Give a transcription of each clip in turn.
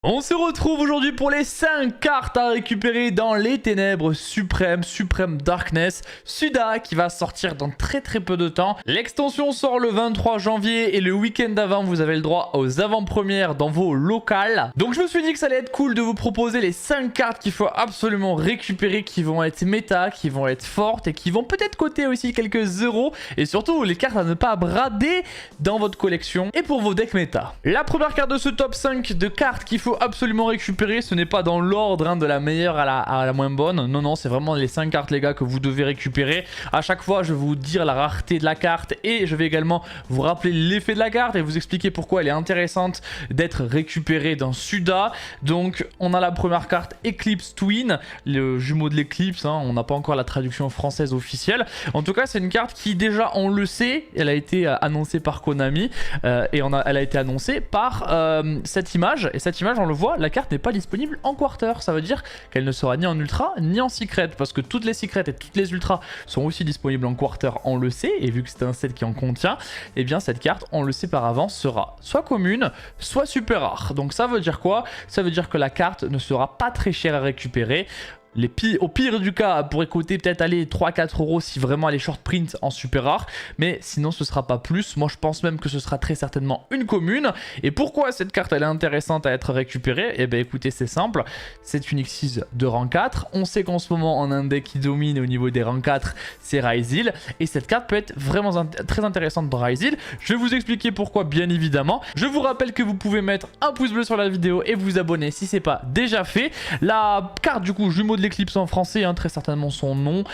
On se retrouve aujourd'hui pour les 5 cartes à récupérer dans les ténèbres suprêmes, Supreme Darkness, Suda qui va sortir dans très peu de temps. L'extension sort le 23 janvier et le week-end d'avant vous avez le droit aux avant-premières dans vos locales. Donc je me suis dit que ça allait être cool de vous proposer les 5 cartes qu'il faut absolument récupérer, qui vont être méta, qui vont être fortes et qui vont peut-être coûter aussi quelques euros. Et surtout les cartes à ne pas brader dans votre collection et pour vos decks méta. La première carte de ce top 5 de cartes qu'il faut absolument récupérer, ce n'est pas dans l'ordre de la meilleure à la moins bonne. Non, c'est vraiment les 5 cartes les gars que vous devez récupérer. À chaque fois, je vais vous dire la rareté de la carte et je vais également vous rappeler l'effet de la carte et vous expliquer pourquoi elle est intéressante d'être récupérée dans Suda. Donc, on a la première carte Eclipse Twin, le jumeau de l'éclipse. On n'a pas encore la traduction française officielle. En tout cas, c'est une carte qui déjà, on le sait, elle a été annoncée par Konami et elle a été annoncée par cette image. Et cette image, on le voit, la carte n'est pas disponible en quarter. Ça veut dire qu'elle ne sera ni en ultra ni en secret, parce que toutes les secrets et toutes les ultras sont aussi disponibles en quarter, on le sait, et vu que c'est un set qui en contient, et bien cette carte, on le sait par avance, sera soit commune, soit super rare. Donc ça veut dire quoi? Ça veut dire que la carte ne sera pas très chère à récupérer. Au pire du cas, elle pourrait coûter peut-être 3-4 euros si vraiment elle est short print en super rare. Mais sinon, ce sera pas plus. Moi, je pense même que ce sera très certainement une commune. Et pourquoi cette carte, elle est intéressante à être récupérée? Eh bien, écoutez, c'est simple. C'est une X6 de rang 4. On sait qu'en ce moment, on a un deck qui domine au niveau des rangs 4, c'est Ryzeal. Et cette carte peut être vraiment très intéressante dans Ryzeal. Je vais vous expliquer pourquoi, bien évidemment. Je vous rappelle que vous pouvez mettre un pouce bleu sur la vidéo et vous abonner si c'est pas déjà fait. La carte, du coup, jumeau de l'éclipse en français, très certainement son nom.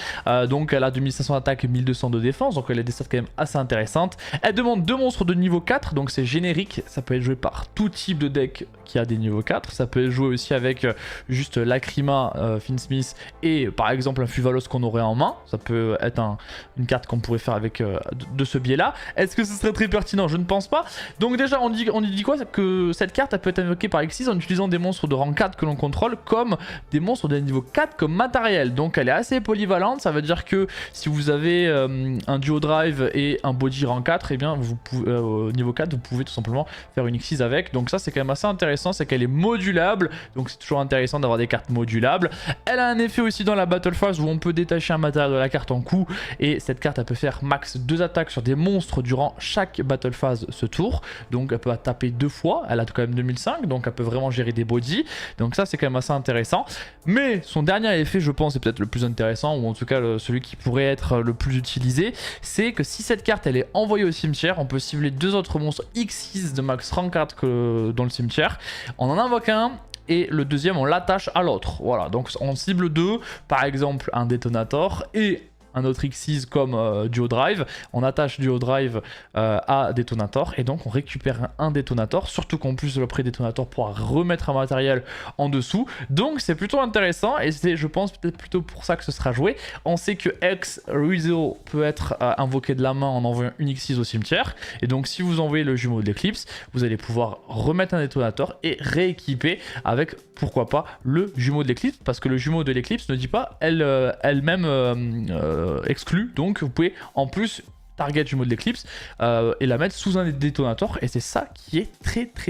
Donc elle a 2500 d'attaque, 1200 de défense, donc elle a des stats quand même assez intéressantes. Elle demande 2 monstres de niveau 4, donc c'est générique, ça peut être joué par tout type de deck qui a des niveaux 4. Ça peut être joué aussi avec juste Lacrima, Finsmith et par exemple un Fuvalos qu'on aurait en main. Ça peut être une carte qu'on pourrait faire avec de ce biais là. Est-ce que ce serait très pertinent? Je ne pense pas. Donc déjà on dit quoi? Que cette carte elle peut être invoquée par X6 en utilisant des monstres de rang 4 que l'on contrôle comme des monstres de niveau 4 comme matériel. Donc elle est assez polyvalente. Ça veut dire que si vous avez un duo drive et un body rang 4, et bien vous pouvez, au niveau 4 vous pouvez tout simplement faire une X6 avec. Donc ça c'est quand même assez intéressant, c'est qu'elle est modulable, donc c'est toujours intéressant d'avoir des cartes modulables. Elle a un effet aussi dans la battle phase où on peut détacher un matériel de la carte en coup, et cette carte elle peut faire max 2 attaques sur des monstres durant chaque battle phase ce tour. Donc elle peut taper 2 fois, elle a quand même 2005, donc elle peut vraiment gérer des bodies. Donc ça c'est quand même assez intéressant. Mais son dernier effet, je pense, est peut-être le plus intéressant, ou en tout cas celui qui pourrait être le plus utilisé, c'est que si cette carte elle est envoyée au cimetière, on peut cibler 2 autres monstres X6 de max rank 4 dans le cimetière. On en invoque un et le deuxième on l'attache à l'autre. Voilà, donc on cible 2, par exemple un détonator et un autre X6 comme Duo Drive. On attache Duo Drive à Détonator et donc on récupère un Détonator, surtout qu'en plus le pré-détonator pourra remettre un matériel en dessous. Donc c'est plutôt intéressant et c'est, je pense, peut-être plutôt pour ça que ce sera joué. On sait que Ryzeal peut être invoqué de la main en envoyant une X6 au cimetière, et donc si vous envoyez le jumeau de l'éclipse, vous allez pouvoir remettre un Détonator et rééquiper avec, pourquoi pas, le jumeau de l'éclipse, parce que le jumeau de l'éclipse ne dit pas elle-même exclue, donc vous pouvez en plus target jumeau de l'éclipse et la mettre sous un détonator, et c'est ça qui est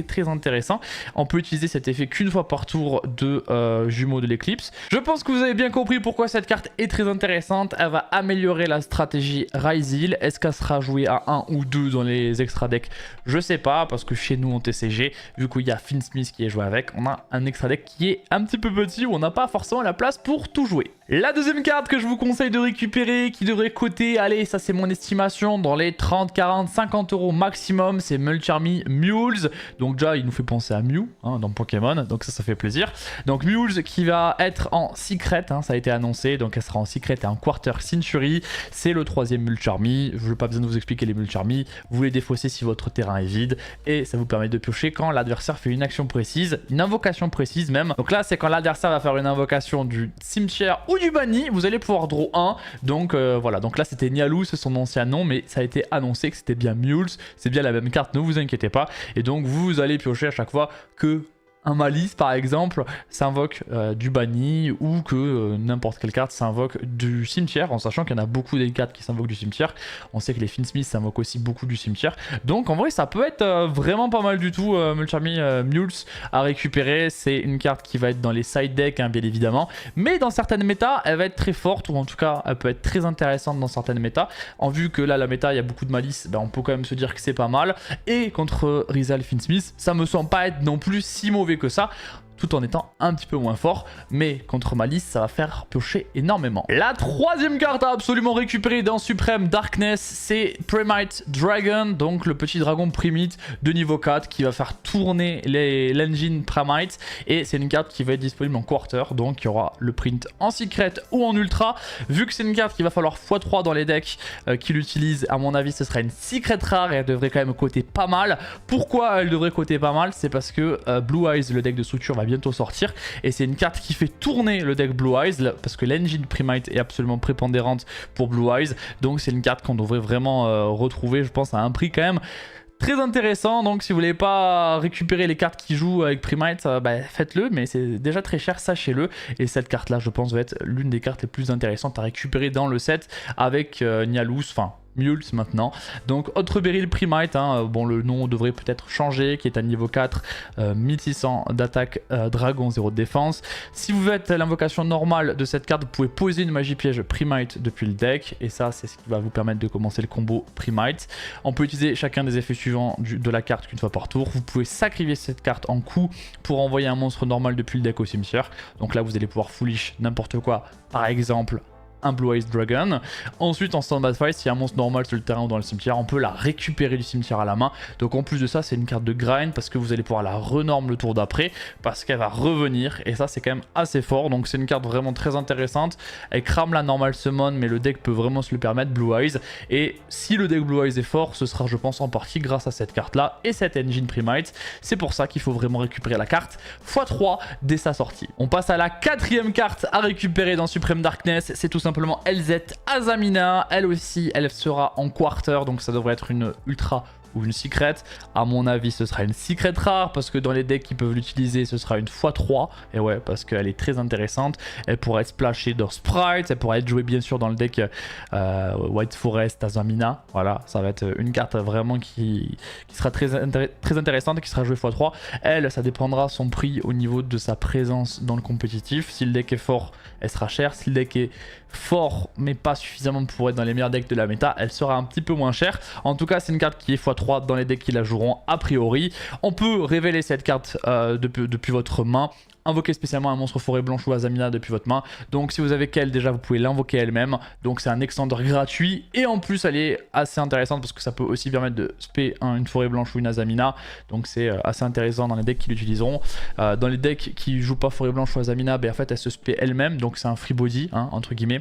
très intéressant. On peut utiliser cet effet qu'une fois par tour de jumeau de l'éclipse. Je pense que vous avez bien compris pourquoi cette carte est très intéressante. Elle va améliorer la stratégie Ryzeal. Est-ce qu'elle sera jouée à 1 ou 2 dans les extra decks? Je sais pas, parce que chez nous en TCG, vu qu'il y a Finsmith qui est joué avec, on a un extra deck qui est un petit peu petit, où on n'a pas forcément la place pour tout jouer. La deuxième carte que je vous conseille de récupérer, qui devrait coûter, allez, ça c'est mon estimation, dans les 30, 40, 50 euros maximum, c'est Mulcharmy Mules. Donc déjà, il nous fait penser à Mew dans Pokémon, donc ça fait plaisir. Donc Mules qui va être en secret, ça a été annoncé, donc elle sera en secret et en quarter century. C'est le 3e Mulcharmy. Je n'ai pas besoin de vous expliquer les Mulcharmy. Vous les défaussez si votre terrain est vide, et ça vous permet de piocher quand l'adversaire fait une action précise, une invocation précise même. Donc là, c'est quand l'adversaire va faire une invocation du cimetière ou du banni, vous allez pouvoir draw 1. Donc voilà, donc là c'était Nialou, c'est son ancien nom, mais ça a été annoncé que c'était bien Mules, c'est bien la même carte, ne vous inquiétez pas. Et donc vous allez piocher à chaque fois que un Malice par exemple s'invoque du banni ou que n'importe quelle carte s'invoque du cimetière, en sachant qu'il y en a beaucoup des cartes qui s'invoquent du cimetière. On sait que les Finsmith s'invoquent aussi beaucoup du cimetière. Donc en vrai ça peut être vraiment pas mal du tout Mulcharmy Mules à récupérer. C'est une carte qui va être dans les side decks hein, bien évidemment, mais dans certaines méta elle va être très forte, ou en tout cas elle peut être très intéressante dans certaines méta. En vue que là la méta il y a beaucoup de Malice, ben, on peut quand même se dire que c'est pas mal. Et contre Rizal Finsmith ça me semble pas être non plus si mauvais que ça, tout en étant un petit peu moins fort, mais contre Malice ça va faire piocher énormément. La troisième carte à absolument récupérer dans Supreme Darkness, c'est Primite Dragon, donc le petit dragon Primite de niveau 4 qui va faire tourner l'engine Primite, et c'est une carte qui va être disponible en quarter, donc il y aura le print en secret ou en ultra. Vu que c'est une carte qu'il va falloir x3 dans les decks qui l'utilisent, à mon avis ce sera une secret rare et elle devrait quand même coter pas mal. Pourquoi elle devrait coter pas mal? C'est parce que Blue Eyes, le deck de structure, va bientôt sortir, et c'est une carte qui fait tourner le deck Blue Eyes, parce que l'engine Primite est absolument prépondérante pour Blue Eyes, donc c'est une carte qu'on devrait vraiment retrouver, je pense, à un prix quand même très intéressant. Donc si vous voulez pas récupérer les cartes qui jouent avec Primite, bah, faites-le, mais c'est déjà très cher, sachez-le. Et cette carte là je pense va être l'une des cartes les plus intéressantes à récupérer dans le set avec Nialous, enfin Mules maintenant. Donc autre Beryl Primite, hein, bon le nom devrait peut-être changer, qui est à niveau 4, 1600 d'attaque, dragon 0 de défense. Si vous faites l'invocation normale de cette carte, vous pouvez poser une magie piège Primite depuis le deck, et ça c'est ce qui va vous permettre de commencer le combo Primite. On peut utiliser chacun des effets suivants de la carte qu'une fois par tour. Vous pouvez sacrifier cette carte en coup pour envoyer un monstre normal depuis le deck au cimetière. Donc là vous allez pouvoir foolish n'importe quoi, par exemple un Blue Eyes Dragon. Ensuite en stand-by fight, s'il y a un monstre normal sur le terrain ou dans le cimetière, on peut la récupérer du cimetière à la main. Donc en plus de ça c'est une carte de grind, parce que vous allez pouvoir la renorme le tour d'après, parce qu'elle va revenir, et ça c'est quand même assez fort. Donc c'est une carte vraiment très intéressante. Elle crame la normal summon, mais le deck peut vraiment se le permettre, Blue Eyes. Et si le deck Blue Eyes est fort, ce sera je pense en partie grâce à cette carte là et cette engine Primite. C'est pour ça qu'il faut vraiment récupérer la carte x3 dès sa sortie. On passe à la quatrième carte à récupérer dans Supreme Darkness, c'est tout simplement LZ Azamina. Elle aussi elle sera en quarter, donc ça devrait être une ultra ou une secret. À mon avis ce sera une secret rare, parce que dans les decks qui peuvent l'utiliser ce sera une x3, et ouais, parce qu'elle est très intéressante. Elle pourrait être splashée dans Sprite, elle pourrait être jouée bien sûr dans le deck White Forest Azamina. Voilà, ça va être une carte vraiment qui sera très intéressante et qui sera jouée x3. Elle, ça dépendra son prix au niveau de sa présence dans le compétitif. Si le deck est fort, elle sera chère. Si le deck est fort mais pas suffisamment pour être dans les meilleurs decks de la méta, elle sera un petit peu moins chère. En tout cas c'est une carte qui est x3 dans les decks qui la joueront a priori. On peut révéler cette carte depuis votre main, invoquer spécialement un monstre forêt blanche ou Azamina depuis votre main. Donc si vous avez qu'elle déjà, vous pouvez l'invoquer elle-même. Donc c'est un extender gratuit, et en plus elle est assez intéressante parce que ça peut aussi permettre de spé une forêt blanche ou une Azamina. Donc c'est assez intéressant dans les decks qui l'utiliseront. Dans les decks qui jouent pas forêt blanche ou Azamina, ben en fait elle se spé elle-même, donc c'est un free body hein, entre guillemets.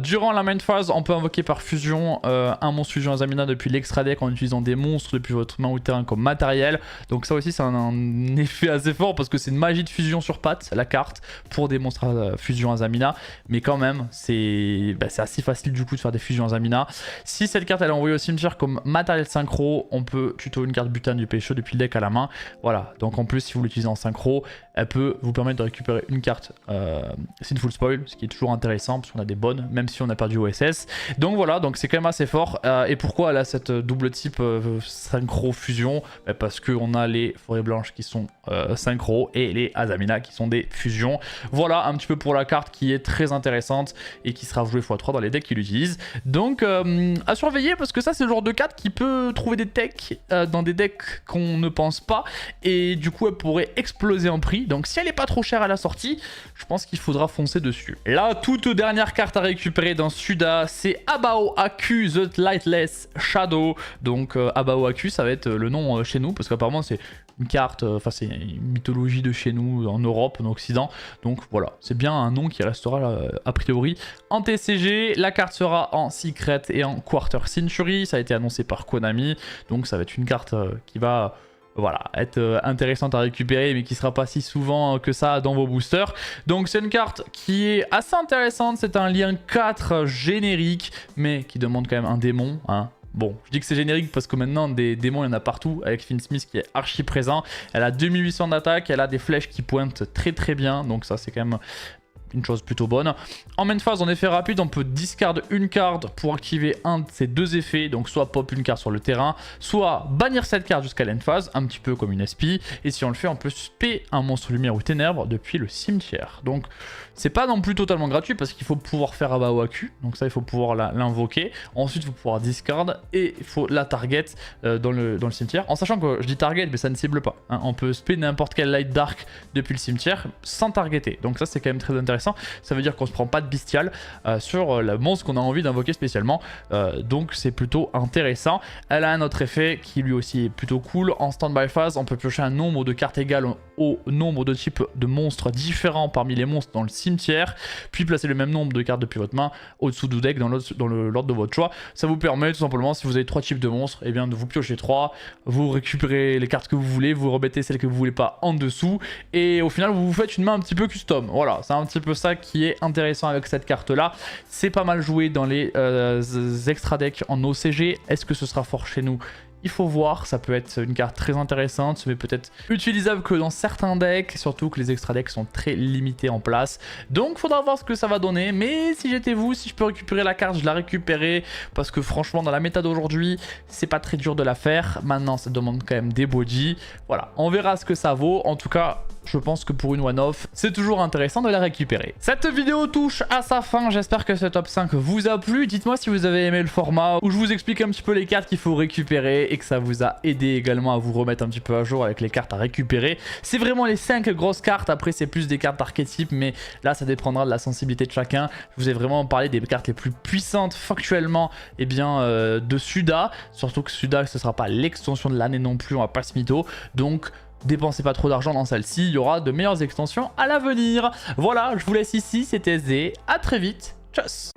Durant la main phase, on peut invoquer par fusion un monstre fusion Azamina depuis l'extra deck en utilisant des monstres depuis votre main ou terrain comme matériel. Donc ça aussi c'est un effet assez fort, parce que c'est une magie de fusion sur pattes la carte pour des monstres fusion Azamina, mais quand même c'est assez facile du coup de faire des fusions Azamina. Si cette carte elle est envoyée au cimetière comme matériel synchro, on peut tuto une carte butane du PSO depuis le deck à la main. Voilà, donc en plus si vous l'utilisez en synchro, elle peut vous permettre de récupérer une carte Sinful Spoil, ce qui est toujours intéressant parce qu'on a des bonnes même si on a perdu OSS. Donc voilà, donc c'est quand même assez fort. Et pourquoi elle a cette double type synchro fusion? Parce qu'on a les forêts blanches qui sont synchro et les Azamina qui sont des fusions. Voilà un petit peu pour la carte qui est très intéressante et qui sera jouée x3 dans les decks qui l'utilisent. Donc à surveiller, parce que ça c'est le genre de carte qui peut trouver des techs dans des decks qu'on ne pense pas, et du coup elle pourrait exploser en prix. Donc si elle est pas trop chère à la sortie, je pense qu'il faudra foncer dessus. La toute dernière carte à récupérer dans Suda, c'est Abao Aku The Lightless Shadow. Donc Abao Aku ça va être le nom chez nous, parce qu'apparemment c'est une carte, enfin c'est une mythologie de chez nous en Europe, en Occident. Donc voilà, c'est bien un nom qui restera a priori en TCG. La carte sera en secret et en quarter century, ça a été annoncé par Konami. Donc ça va être une carte qui va voilà, être intéressante à récupérer, mais qui sera pas si souvent que ça dans vos boosters. Donc c'est une carte qui est assez intéressante, c'est un lien 4 générique, mais qui demande quand même un démon, hein. Bon, je dis que c'est générique parce que maintenant des démons il y en a partout avec Finn Smith qui est archi présent. Elle a 2800 d'attaque, elle a des flèches qui pointent très très bien, donc ça c'est quand même une chose plutôt bonne. En main phase, en effet rapide, on peut discard une carte pour activer un de ces deux effets, donc soit pop une carte sur le terrain, soit bannir cette carte jusqu'à l'end phase, un petit peu comme une SP, et si on le fait, on peut spé un monstre lumière ou ténèbres depuis le cimetière. Donc c'est pas non plus totalement gratuit parce qu'il faut pouvoir faire abat au AQ, donc ça il faut pouvoir l'invoquer. Ensuite il faut pouvoir discard et il faut la target dans le cimetière, en sachant que je dis target mais ça ne cible pas, hein. On peut spé n'importe quel light dark depuis le cimetière sans targeter, donc ça c'est quand même très intéressant. Ça veut dire qu'on se prend pas de bestial sur le monstre qu'on a envie d'invoquer spécialement, donc c'est plutôt intéressant. Elle a un autre effet qui lui aussi est plutôt cool. En standby phase, on peut piocher un nombre de cartes égal au nombre de types de monstres différents parmi les monstres dans le cimetière, puis placer le même nombre de cartes depuis votre main au-dessous du deck dans l'ordre de votre choix. Ça vous permet tout simplement, si vous avez 3 types de monstres, et bien de vous piocher 3, vous récupérez les cartes que vous voulez, vous remettez celles que vous voulez pas en dessous, et au final vous vous faites une main un petit peu custom. Voilà, c'est un petit peu ça qui est intéressant avec cette carte là. C'est pas mal joué dans les extra decks en OCG. Est-ce que ce sera fort chez nous? Il faut voir, ça peut être une carte très intéressante, mais peut-être utilisable que dans certains decks, surtout que les extra decks sont très limités en place. Donc faudra voir ce que ça va donner, mais si j'étais vous, si je peux récupérer la carte, je la récupérerais, parce que franchement dans la méta d'aujourd'hui, c'est pas très dur de la faire. Maintenant ça demande quand même des bodies. Voilà, on verra ce que ça vaut. En tout cas, je pense que pour une one-off, c'est toujours intéressant de la récupérer. Cette vidéo touche à sa fin, j'espère que ce top 5 vous a plu. Dites-moi si vous avez aimé le format où je vous explique un petit peu les cartes qu'il faut récupérer et que ça vous a aidé également à vous remettre un petit peu à jour avec les cartes à récupérer. C'est vraiment les 5 grosses cartes, après c'est plus des cartes d'archétype, mais là ça dépendra de la sensibilité de chacun. Je vous ai vraiment parlé des cartes les plus puissantes factuellement de Suda, surtout que Suda ce sera pas l'extension de l'année non plus, on va pas se mytho, donc dépensez pas trop d'argent dans celle-ci, il y aura de meilleures extensions à l'avenir. Voilà, je vous laisse ici, c'était Zé, à très vite, tchuss.